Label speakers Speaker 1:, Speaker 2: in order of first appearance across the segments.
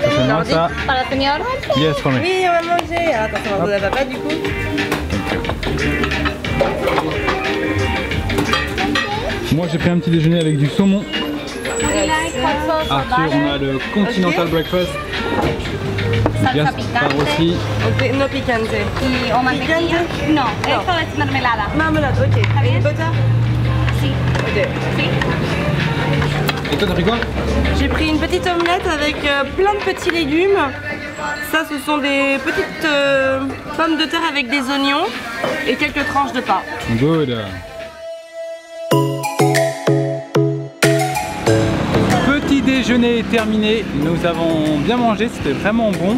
Speaker 1: C'est moi ça.
Speaker 2: Para señor.
Speaker 1: Yes, for me.
Speaker 3: Oui, on va manger. Attends, ça va donner à papa du coup.
Speaker 1: Moi j'ai pris un petit déjeuner avec du saumon. Arthur, on a le Continental Breakfast.
Speaker 2: Salsa
Speaker 1: Gaspard
Speaker 2: picante.
Speaker 1: aussi.
Speaker 3: Ok, no picante.
Speaker 2: Y o mantequilla. No, esto es mermelada.
Speaker 3: Marmelade, ok. Avec du butter?
Speaker 2: Sí.
Speaker 3: Ok.
Speaker 2: Sí.
Speaker 1: Et toi t'as pris quoi?
Speaker 3: J'ai pris une petite omelette avec plein de petits légumes. Ça, ce sont des petites pommes de terre avec des oignons et quelques tranches de pain.
Speaker 1: Good. Petit déjeuner est terminé, nous avons bien mangé, c'était vraiment bon.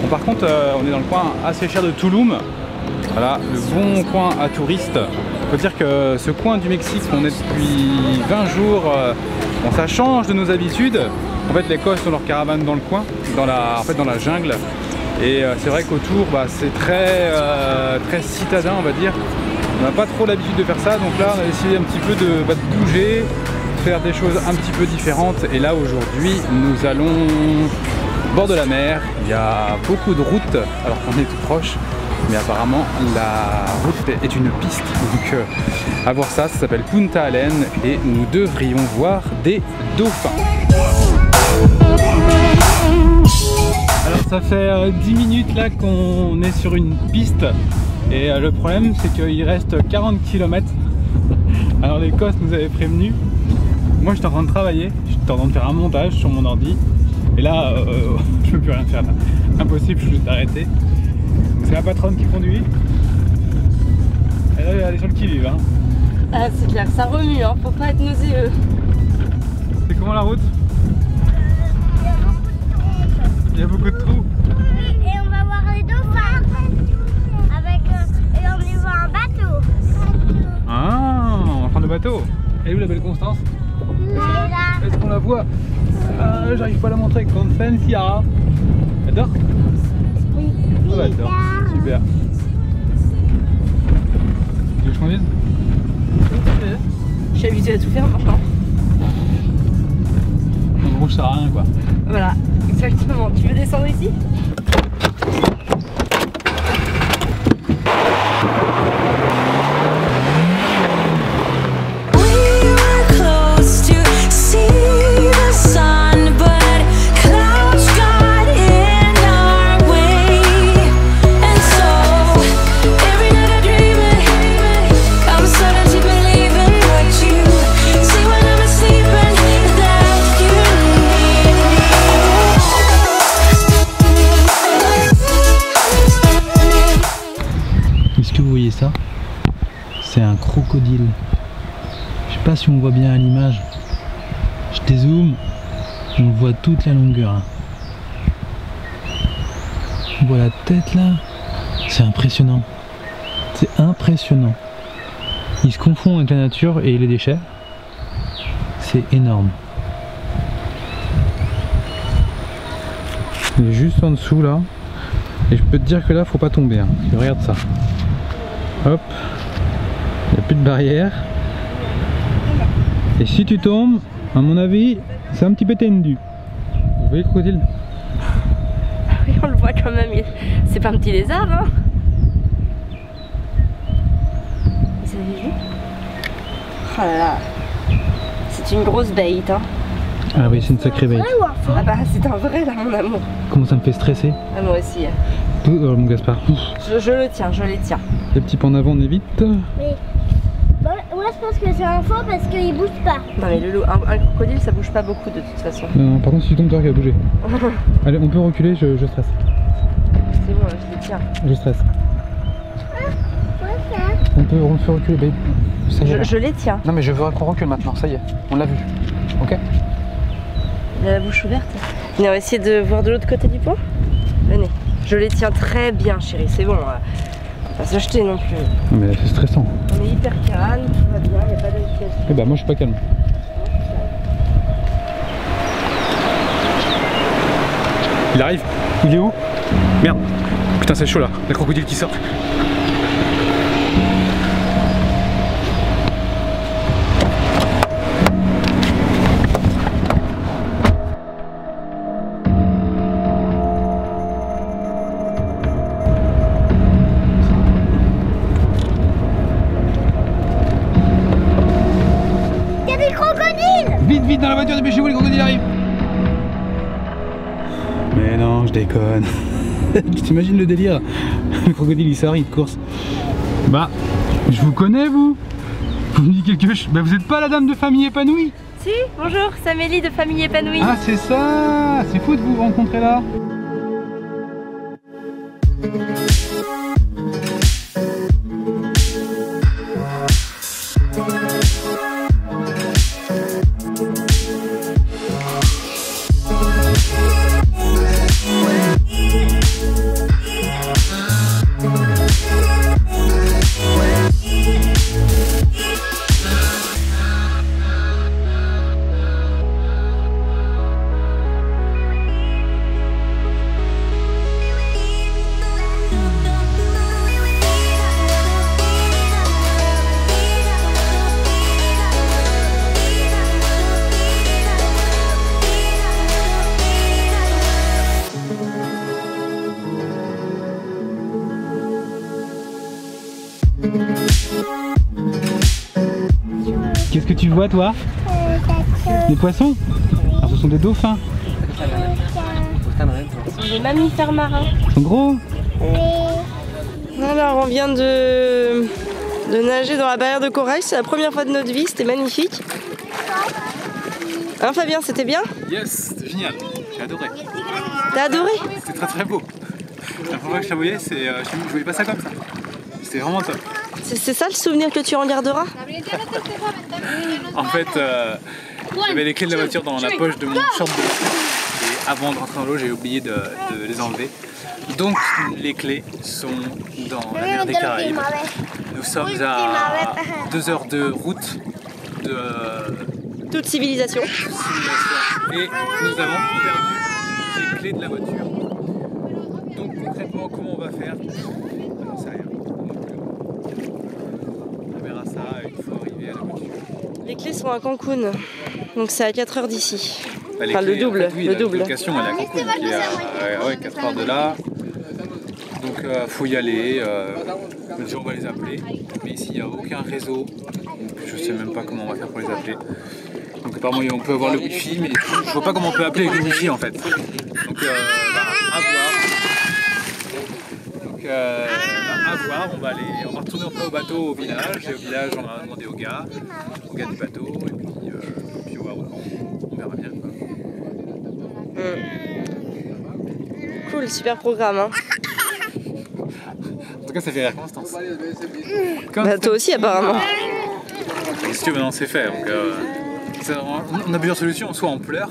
Speaker 1: Bon, par contre, on est dans le coin assez cher de Tulum. Voilà, le bon coin à touristes. Il faut dire que ce coin du Mexique, on est depuis 20 jours, bon, ça change de nos habitudes. En fait, les Cosses ont leur caravane dans le coin, dans la jungle. Et c'est vrai qu'autour, c'est très citadin, on va dire. On n'a pas trop l'habitude de faire ça, donc là, on a essayé un petit peu de bouger, faire des choses un petit peu différentes. Et là, aujourd'hui, nous allons au bord de la mer. Il y a beaucoup de routes, alors qu'on est tout proche. Mais apparemment la route est une piste, donc à voir ça, ça s'appelle Punta Allen et nous devrions voir des dauphins. Alors ça fait 10 minutes là qu'on est sur une piste et le problème c'est qu'il reste 40 km. Alors les Cosses nous avaient prévenus, moi j'étais en train de travailler, j'étais en train de faire un montage sur mon ordi et là je peux plus rien faire là. Impossible, je suis juste arrêté. C'est la patronne qui conduit. Et là, elle est sur le qui-vive. Hein.
Speaker 3: Ah, c'est clair, ça remue, hein. Faut pas être nauséeux.
Speaker 1: C'est comment la route? Il y a beaucoup de trous.
Speaker 4: Et on va voir les dauphins. Et on y voit un bateau.
Speaker 1: Ah, on va prendre le bateau. Elle est où la belle Constance?
Speaker 4: Là.
Speaker 1: Est-ce qu'on la voit? J'arrive pas à la montrer. Constance, Ciara. Elle dort?
Speaker 4: Oui.
Speaker 1: Ah bah, elle dort. Super. Tu veux que je conduise?
Speaker 3: Je suis habituée à tout faire maintenant.
Speaker 1: En gros, je sers à rien quoi.
Speaker 3: Voilà, exactement. Tu veux descendre ici?
Speaker 1: Est-ce que vous voyez ça? C'est un crocodile. Je sais pas si on voit bien à l'image. Je dézoome, on voit toute la longueur. Hein. On voit la tête là. C'est impressionnant. C'est impressionnant. Il se confond avec la nature et les déchets. C'est énorme. Il est juste en dessous là. Et je peux te dire que là, faut pas tomber. Hein. Regarde ça. Hop. Il n'y a plus de barrière. Et si tu tombes, à mon avis, c'est un petit peu tendu. Vous voyez le crocodile?
Speaker 3: Oui, on le voit quand même. C'est pas un petit lézard, hein? Vous avez vu? Oh là là. C'est une grosse bait, hein?
Speaker 1: Ah oui, c'est une sacrée bête.
Speaker 3: Ah bah, c'est un vrai là, mon amour.
Speaker 1: Comment ça me fait stresser?
Speaker 3: Ah, moi aussi.
Speaker 1: Mon Gaspard.
Speaker 3: Je le tiens, je les tiens.
Speaker 1: Les petits pas en avant, on évite.
Speaker 4: Mais bon, moi je pense que c'est un faux parce qu'il bouge pas.
Speaker 3: Non mais Loulou, un crocodile ça bouge pas beaucoup de toute façon.
Speaker 1: Non, par contre, si tu tombes, tu vois qu'il va bouger. Allez, on peut reculer, je stresse.
Speaker 3: C'est bon, je les tiens.
Speaker 1: Je stresse.
Speaker 4: Quoi ça?
Speaker 1: On peut reculer, babe. Ça y est, là.
Speaker 3: Je les tiens.
Speaker 1: Non, mais je veux qu'on recule maintenant, ça y est. On l'a vu. Ok?
Speaker 3: Il a la bouche ouverte. On va essayer de voir de l'autre côté du pont. Venez. Je les tiens très bien, chérie. C'est bon. On va pas s'acheter non plus.
Speaker 1: Non, mais là, c'est stressant.
Speaker 3: On est hyper calme, tout va bien, il n'y a pas d'inquiétude.
Speaker 1: Eh bah, moi, je suis pas calme. Il arrive. Il est où? Merde. Putain, c'est chaud là. Le crocodile qui sort. Vite, vite dans la voiture, dépêchez-vous, les crocodiles arrivent. Mais non, je déconne. Tu t'imagines le délire? Le crocodile il sort, il te course. Bah, je vous connais vous. Vous me dites quelque chose. Bah vous êtes pas la dame de famille épanouie?
Speaker 3: Si, bonjour, c'est Amélie de Famille Épanouie.
Speaker 1: Ah c'est ça. C'est fou de vous rencontrer là. Qu'est-ce que tu vois toi? Des poissons? Alors ce sont des dauphins.
Speaker 3: Ce sont des mammifères marins.
Speaker 1: Ils sont gros.
Speaker 3: Alors on vient de nager dans la barrière de corail, c'est la première fois de notre vie, c'était magnifique. Hein Fabien, c'était bien?
Speaker 1: Yes, c'était génial, j'ai adoré.
Speaker 3: T'as adoré?
Speaker 1: C'était très très beau. La première fois que je la voyais, je voyais pas ça comme ça. C'était vraiment top.
Speaker 3: C'est ça le souvenir que tu en garderas?
Speaker 1: En fait, j'avais les clés de la voiture dans la poche de mon short de l'eau. Et avant de rentrer dans l'eau, j'ai oublié de les enlever. Donc les clés sont dans la mer des Caraïbes. Nous sommes à 2 heures de route de
Speaker 3: toute civilisation.
Speaker 1: Et nous avons perdu les clés de la voiture. Donc concrètement, comment on va faire? J'en sais rien. On verra ça une fois arrivé à la voiture.
Speaker 3: Les clés sont à Cancun, donc c'est à 4 heures d'ici. Enfin
Speaker 1: clés,
Speaker 3: le double,
Speaker 1: en fait, oui,
Speaker 3: le double.
Speaker 1: La location elle est à Cancun, qui est à 4 heures de là. Donc faut y aller, on va les appeler. Mais ici il n'y a aucun réseau, donc je sais même pas comment on va faire pour les appeler. Donc apparemment on peut avoir le wifi, mais je vois pas comment on peut appeler avec le wifi en fait. Donc à voir. Donc à voir, on va retourner un peu au bateau au village, et au village on va demander au gars du bateau, et puis on verra bien quoi.
Speaker 3: Cool, super programme hein.
Speaker 1: En tout cas ça fait rire Constance.
Speaker 3: Bah toi aussi apparemment.
Speaker 1: Si tu veux, maintenant c'est fait. Donc, on a plusieurs solutions, soit on pleure,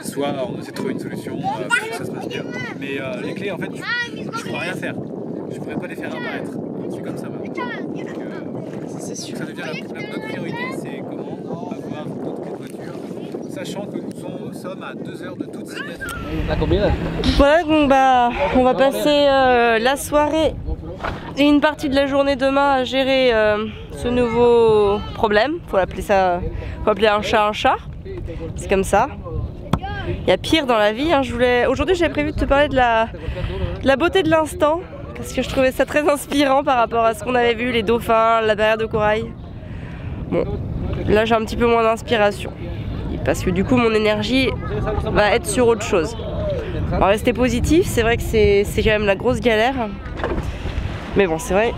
Speaker 1: soit on essaie de trouver une solution pour que ça se passe bien. Mais les clés en fait, je pourrais rien faire. Je pourrais pas les faire apparaître. C'est comme ça va.
Speaker 3: C'est sûr.
Speaker 1: Ça devient notre priorité, c'est comment avoir d'autres clés de voiture, sachant que nous sommes à 2 heures de toute signature.
Speaker 3: Voilà, donc bah on va passer la soirée et une partie de la journée demain à gérer ce nouveau problème. Faut appeler un chat. C'est comme ça. Il y a pire dans la vie. Hein. Aujourd'hui j'avais prévu de te parler de la beauté de l'instant, parce que je trouvais ça très inspirant par rapport à ce qu'on avait vu, les dauphins, la barrière de corail. Bon, là j'ai un petit peu moins d'inspiration, parce que du coup mon énergie va être sur autre chose. On va rester positif, c'est vrai que c'est quand même la grosse galère. Mais bon, c'est vrai,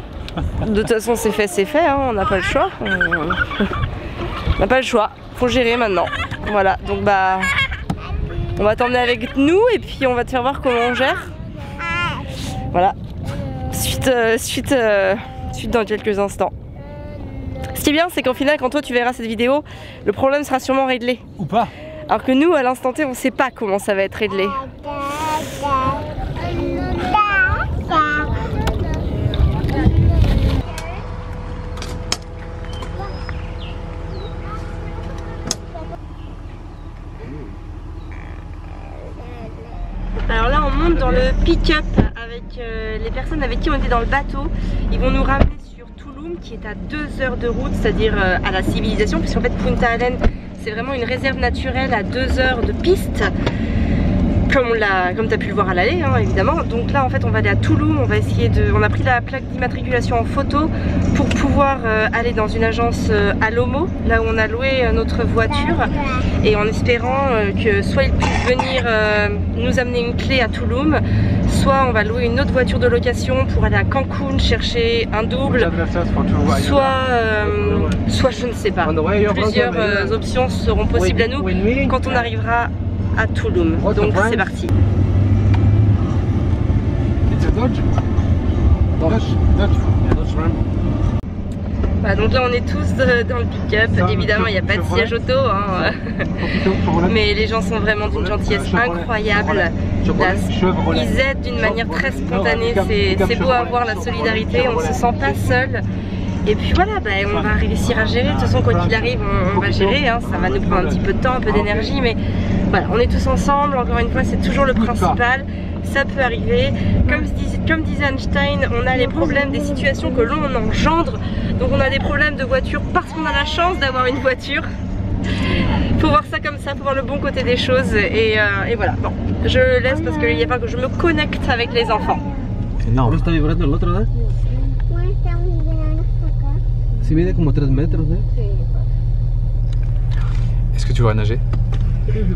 Speaker 3: de toute façon c'est fait, hein, on n'a pas le choix. On n'a pas le choix, faut gérer maintenant. Voilà, donc bah on va t'emmener avec nous et puis on va te faire voir comment on gère. Voilà, suite dans quelques instants. Ce qui est bien, c'est qu'en final, quand toi tu verras cette vidéo, le problème sera sûrement réglé.
Speaker 1: Ou pas.
Speaker 3: Alors que nous, à l'instant T, on sait pas comment ça va être réglé. Alors là, on monte dans le pick-up avec les personnes avec qui on était dans le bateau. Ils vont nous ramener sur Tulum, qui est à 2 heures de route, c'est-à-dire à la civilisation, puisqu'en fait Punta Allen, c'est vraiment une réserve naturelle à 2 heures de piste. comme tu as pu le voir à l'aller, hein, évidemment. Donc là en fait on va aller à Touloum, on va essayer de... On a pris la plaque d'immatriculation en photo pour pouvoir aller dans une agence à Lomo, là où on a loué notre voiture, et en espérant que soit ils puissent venir nous amener une clé à Touloum, soit on va louer une autre voiture de location pour aller à Cancun chercher un double, soit je ne sais pas. Plusieurs options seront possibles à nous quand on arrivera à Touloum. Donc c'est parti. Voilà, donc là on est tous dans le pick-up. Évidemment il n'y a pas de siège auto, hein. Mais les gens sont vraiment d'une gentillesse incroyable. Ils aident d'une manière très spontanée. C'est beau à voir, la solidarité, on ne se sent pas seul. Et puis voilà, on va réussir à gérer. De toute façon, quoi qu'il arrive, on va gérer, hein. Ça va nous prendre un petit peu de temps, un peu d'énergie, mais voilà, on est tous ensemble. Encore une fois, c'est toujours le principal. Ça peut arriver. Comme disait Einstein, on a les problèmes des situations que l'on engendre. Donc on a des problèmes de voiture parce qu'on a la chance d'avoir une voiture. Faut voir ça comme ça, faut voir le bon côté des choses. Et voilà, bon, je laisse parce qu'il n'y a pas que je me connecte avec les enfants.
Speaker 5: No. ¿Está vibrando el otro, ¿verdad? Sí, mide como 3 metros, ¿eh?
Speaker 1: Est-ce que tu vas nager?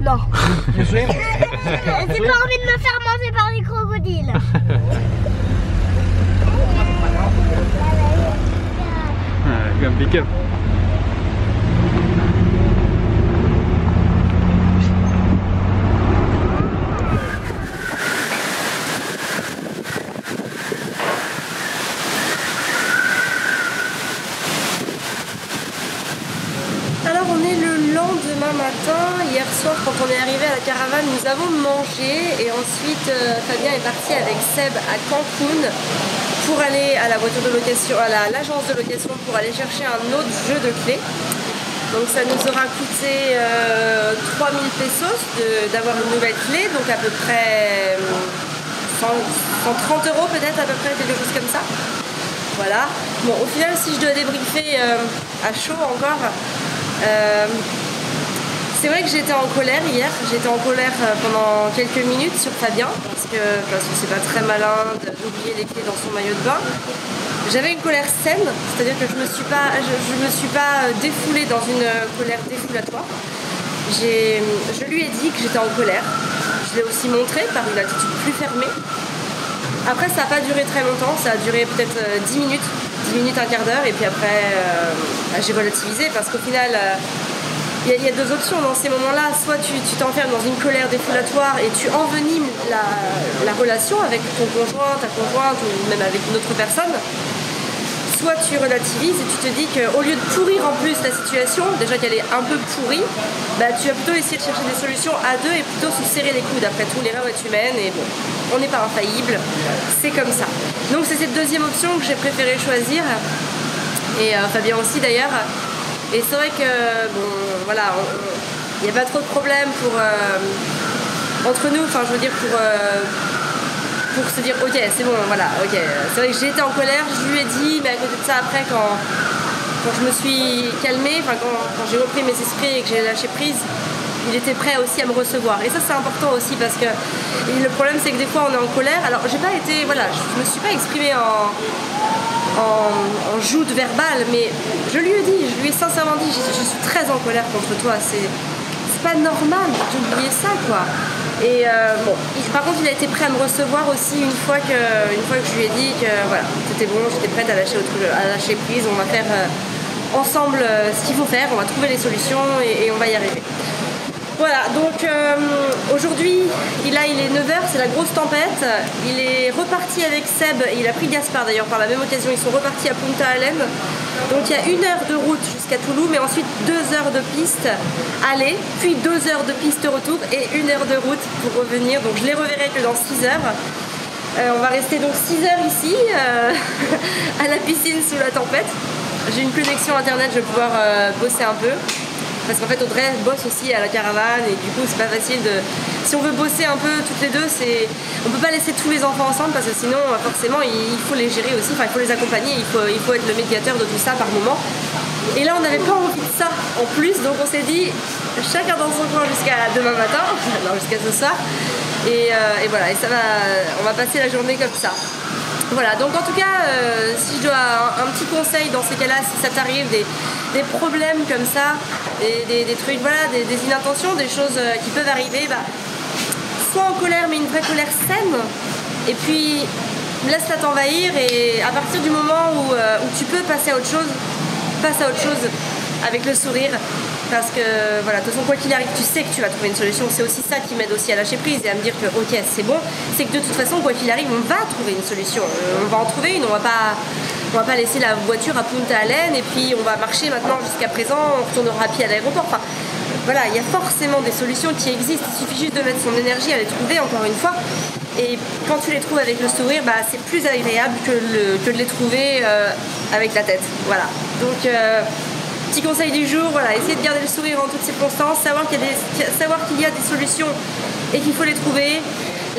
Speaker 4: Non. J'ai pas envie de me faire manger par les crocodiles.
Speaker 1: Comme pick-up.
Speaker 3: Alors on est le lendemain matin. Hier soir quand on est arrivé à la caravane, nous avons mangé et ensuite Fabien est parti avec Seb à Cancun pour aller à la voiture de location, à l'agence de location pour aller chercher un autre jeu de clés. Donc ça nous aura coûté 3000 pesos d'avoir une nouvelle clé, donc à peu près 130 € peut-être, à peu près, quelque chose comme ça. Voilà. Bon, au final, si je dois débriefer à chaud encore, c'est vrai que j'étais en colère hier. J'étais en colère pendant quelques minutes sur Fabien parce que c'est pas très malin d'oublier les clés dans son maillot de bain. J'avais une colère saine, c'est-à-dire que je me suis pas défoulée dans une colère défoulatoire. Je lui ai dit que j'étais en colère. Je l'ai aussi montré par une attitude plus fermée. Après ça n'a pas duré très longtemps, ça a duré peut-être 10 minutes, un quart d'heure, et puis après j'ai relativisé parce qu'au final il y a deux options dans ces moments-là. Soit tu t'enfermes dans une colère défoulatoire et tu envenimes la relation avec ton conjoint, ta conjointe ou même avec une autre personne. Soit tu relativises et tu te dis qu'au lieu de pourrir en plus la situation, déjà qu'elle est un peu pourrie, tu vas plutôt essayer de chercher des solutions à deux et plutôt se serrer les coudes. Après tout, l'erreur est humaine et bon, on n'est pas infaillible, c'est comme ça. Donc c'est cette deuxième option que j'ai préféré choisir, et Fabien aussi d'ailleurs. Et c'est vrai que, bon, voilà, il n'y a pas trop de problème entre nous, enfin je veux dire pour se dire ok c'est bon, voilà, ok. C'est vrai que j'ai été en colère, je lui ai dit, mais à côté de ça après quand je me suis calmée, enfin quand j'ai repris mes esprits et que j'ai lâché prise, il était prêt aussi à me recevoir. Et ça c'est important aussi parce que le problème c'est que des fois on est en colère. Alors j'ai pas été, voilà, je me suis pas exprimée en joute verbale, mais je lui ai dit, je lui ai sincèrement dit, je suis très en colère contre toi, c'est pas normal d'oublier ça quoi. Et bon, par contre il a été prêt à me recevoir aussi une fois que je lui ai dit que voilà, c'était bon, j'étais prête à lâcher prise, on va faire ensemble ce qu'il faut faire, on va trouver les solutions et on va y arriver. Voilà, donc aujourd'hui, il est 9 h, c'est la grosse tempête. Il est reparti avec Seb, il a pris Gaspard d'ailleurs par la même occasion, ils sont repartis à Punta Allen. Donc il y a 1 heure de route jusqu'à Touloum, mais ensuite 2 heures de piste aller, puis 2 heures de piste retour et 1 heure de route pour revenir. Donc je les reverrai que dans 6 heures. On va rester donc 6 heures ici, à la piscine sous la tempête. J'ai une connexion internet, je vais pouvoir bosser un peu. Parce qu'en fait Audrey bosse aussi à la caravane et du coup c'est pas facile de... Si on veut bosser un peu toutes les deux, on peut pas laisser tous les enfants ensemble parce que sinon forcément il faut les gérer aussi, enfin il faut les accompagner, il faut être le médiateur de tout ça par moment. Et là on n'avait pas envie de ça en plus, donc on s'est dit chacun dans son coin jusqu'à demain matin, non jusqu'à ce soir. Et voilà, et ça va, on va passer la journée comme ça. Voilà, donc en tout cas, si je dois un petit conseil dans ces cas-là, si ça t'arrive des problèmes comme ça, des trucs, voilà, des inattentions, des choses qui peuvent arriver, bah, sois en colère, mais une vraie colère saine, et puis laisse-la t'envahir, et à partir du moment où tu peux passer à autre chose, passe à autre chose avec le sourire. Parce que voilà, de toute façon, quoi qu'il arrive, tu sais que tu vas trouver une solution. C'est aussi ça qui m'aide aussi à lâcher prise et à me dire que ok, c'est bon. C'est que de toute façon, quoi qu'il arrive, on va trouver une solution. On va en trouver une. On va pas laisser la voiture à Punta Allen et puis on va marcher maintenant jusqu'à présent. On retournera à pied à l'aéroport. Enfin, voilà, il y a forcément des solutions qui existent. Il suffit juste de mettre son énergie à les trouver encore une fois. Et quand tu les trouves avec le sourire, bah, c'est plus agréable que de les trouver avec la tête. Voilà. Donc petit conseil du jour, voilà, essayez de garder le sourire en toutes circonstances, savoir qu'il y a des solutions et qu'il faut les trouver,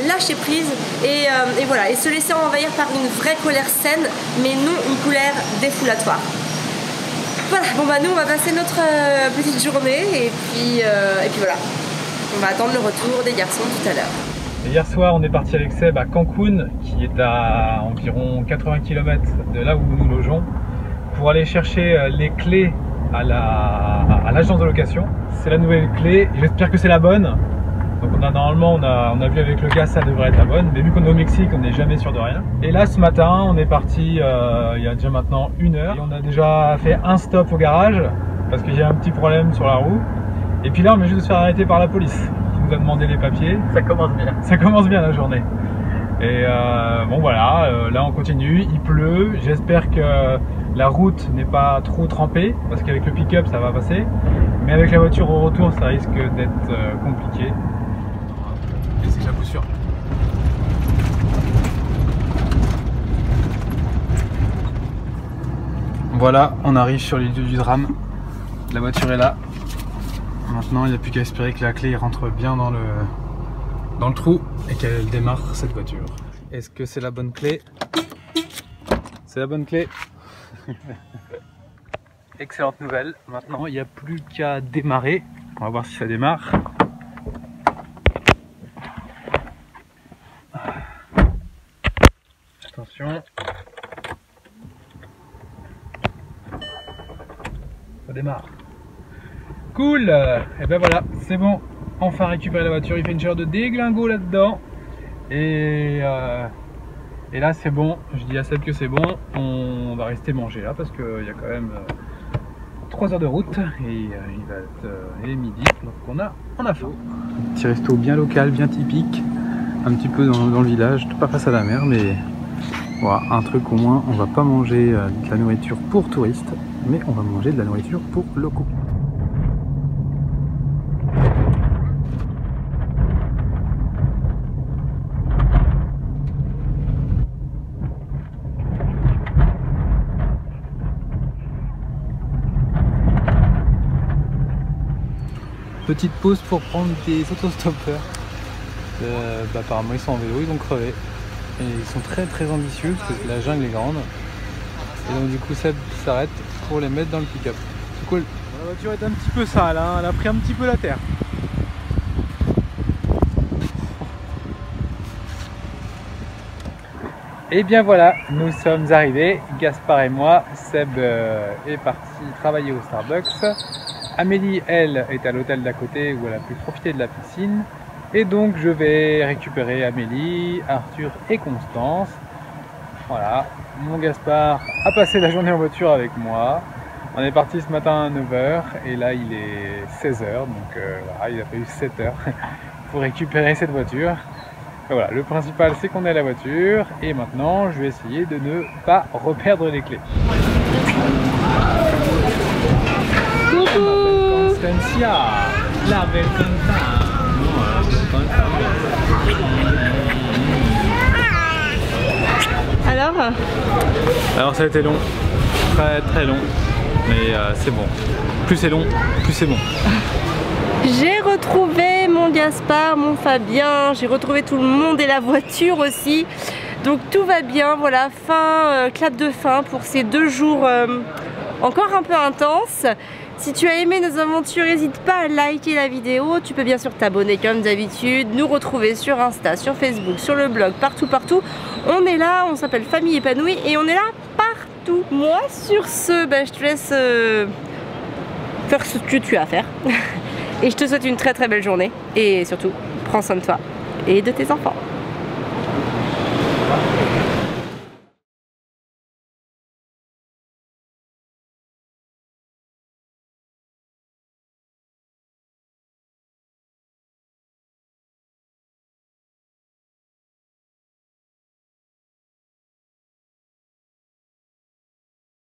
Speaker 3: lâcher prise et voilà, et se laisser envahir par une vraie colère saine, mais non une colère défoulatoire. Voilà, bon bah nous on va passer notre petite journée et puis voilà, on va attendre le retour des garçons tout à l'heure.
Speaker 1: Hier soir on est parti avec Seb à Cancun, qui est à environ 80 km de là où nous nous logeons, pour aller chercher les clés à l'agence de location. C'est la nouvelle clé, j'espère que c'est la bonne. Donc on a vu avec le gars, ça devrait être la bonne, mais vu qu'on est au Mexique, on n'est jamais sûr de rien. Et là ce matin, on est parti il y a déjà maintenant 1 heure, et on a déjà fait un stop au garage parce qu'il y a un petit problème sur la roue. Et puis là on vient juste de se faire arrêter par la police qui nous a demandé les papiers. Ça commence bien. Ça commence bien la journée. Et bon voilà, là on continue, il pleut, j'espère que la route n'est pas trop trempée, parce qu'avec le pick-up ça va passer, mais avec la voiture au retour ça risque d'être compliqué. Et c'est j'avoue sûr. Voilà, on arrive sur les lieux du drame, la voiture est là. Maintenant il n'y a plus qu'à espérer que la clé rentre bien dans le trou et qu'elle démarre cette voiture. Est-ce que c'est la bonne clé? C'est la bonne clé. Excellente nouvelle. Maintenant il n'y a plus qu'à démarrer. On va voir si ça démarre. Attention. Ça démarre. Cool. Et ben voilà, c'est bon. Enfin récupérer la voiture. Il fait une chaleur de déglingo là-dedans. Et là c'est bon. Je dis à Seb que c'est bon. On va rester manger là parce qu'il y a quand même 3 heures de route. Et il va être midi. Donc on a faim. Un petit resto bien local, bien typique. Un petit peu dans le village. Pas face à la mer, mais voilà, un truc au moins. On va pas manger de la nourriture pour touristes, mais on va manger de la nourriture pour locaux. Petite pause pour prendre des autostoppeurs. Apparemment ils sont en vélo, ils ont crevé. Et ils sont très très ambitieux parce que la jungle est grande. Et donc du coup Seb s'arrête pour les mettre dans le pick-up. C'est cool. La voiture est un petit peu sale, hein, elle a pris un petit peu la terre. Et bien voilà, nous sommes arrivés, Gaspard et moi. Seb est parti travailler au Starbucks. Amélie, elle, est à l'hôtel d'à côté où elle a pu profiter de la piscine. Et donc je vais récupérer Amélie, Arthur et Constance. Voilà, mon Gaspard a passé la journée en voiture avec moi. On est parti ce matin à 9h et là il est 16h, donc voilà, il a fallu 7h pour récupérer cette voiture. Et voilà, le principal c'est qu'on est à la voiture et maintenant je vais essayer de ne pas reperdre les clés. Constancia, la belle Constance. Alors ça a été long, très très long, mais c'est bon. Plus c'est long, plus c'est bon.
Speaker 3: J'ai retrouvé mon Gaspard, mon Fabien, j'ai retrouvé tout le monde et la voiture aussi. Donc tout va bien, voilà, clap de fin pour ces 2 jours encore un peu intenses. Si tu as aimé nos aventures, n'hésite pas à liker la vidéo. Tu peux bien sûr t'abonner comme d'habitude, nous retrouver sur Insta, sur Facebook, sur le blog, partout. On est là, on s'appelle Famille Épanouie et on est là partout. Moi, sur ce, je te laisse faire ce que tu as à faire. Et je te souhaite une très belle journée. Et surtout, prends soin de toi et de tes enfants.